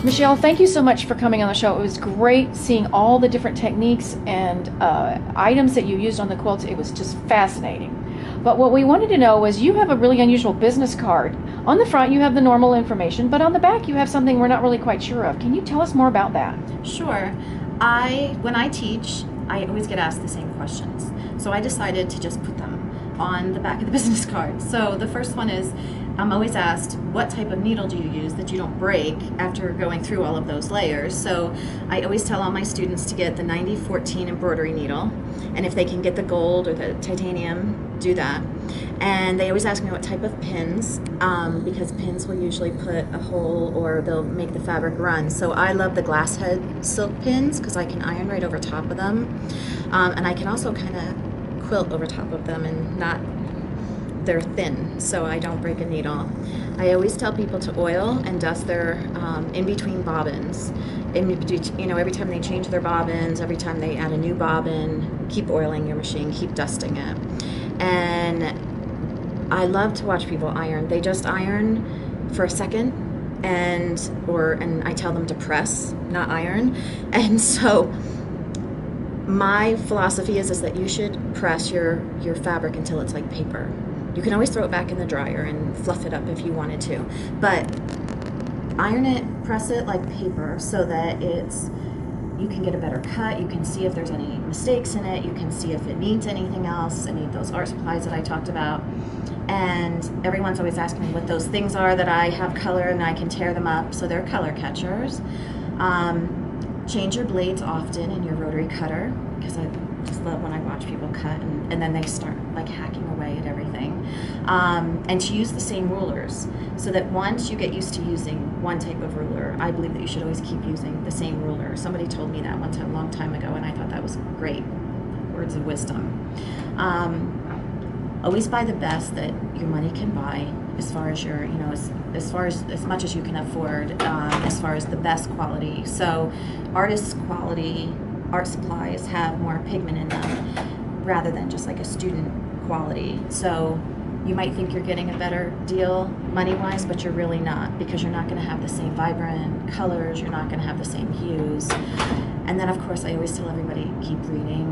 Michelle, thank you so much for coming on the show. It was great seeing all the different techniques and items that you used on the quilts. It was just fascinating. But what we wanted to know was you have a really unusual business card. On the front, you have the normal information, but on the back, you have something we're not really quite sure of. Can you tell us more about that? Sure. When I teach, I always get asked the same questions. So I decided to just put them on the back of the business card. So the first one is, I'm always asked, what type of needle do you use that you don't break after going through all of those layers? So I always tell all my students to get the 9014 embroidery needle, and if they can get the gold or the titanium, do that. And they always ask me what type of pins, because pins will usually put a hole or they'll make the fabric run. So I love the glass head silk pins because I can iron right over top of them. And I can also kind of quilt over top of them and not, they're thin, so I don't break a needle. I always tell people to oil and dust their in between bobbins. Every time they change their bobbins, every time they add a new bobbin, keep oiling your machine, keep dusting it. And I love to watch people iron. They just iron for a second, and I tell them to press, not iron. And so my philosophy is that you should press your fabric until it's like paper. You can always throw it back in the dryer and fluff it up if you wanted to, but iron it, press it like paper so that you can get a better cut. You can see if there's any mistakes in it. You can see if it needs anything else, any of those art supplies that I talked about. And everyone's always asking me what those things are that I have color and I can tear them up. So they're color catchers. Change your blades often in your rotary cutter, because I just love when I watch people cut and then they start like hacking away at everything. And to use the same rulers, so that once you get used to using one type of ruler, I believe that you should always keep using the same ruler. Somebody told me that one time, a long time ago, and I thought that was great. Words of wisdom. Always buy the best that your money can buy, as far as your, as much as you can afford, as far as the best quality. So artist quality art supplies have more pigment in them rather than just like a student quality. So you might think you're getting a better deal money-wise, but you're really not, because you're not going to have the same vibrant colors, you're not going to have the same hues. And then of course I always tell everybody, keep reading,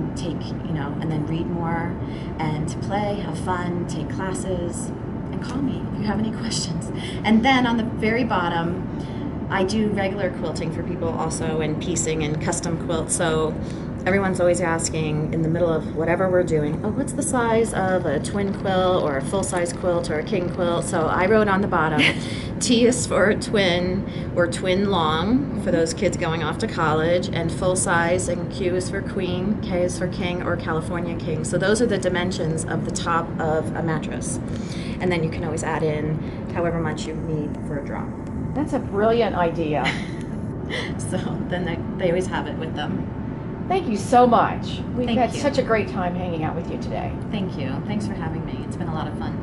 and then read more, and to play, have fun, take classes, and call me if you have any questions. And then on the very bottom, I do regular quilting for people also, and piecing and custom quilts. So everyone's always asking in the middle of whatever we're doing, oh, what's the size of a twin quilt or a full-size quilt or a king quilt? So I wrote on the bottom, T is for twin or twin long for those kids going off to college, and full size, and Q is for queen, K is for king or California king. So those are the dimensions of the top of a mattress. And then you can always add in however much you need for a drop. That's a brilliant idea. So then they always have it with them. Thank you so much. We've Thank had you. such a great time hanging out with you today. Thank you. Thanks for having me. It's been a lot of fun.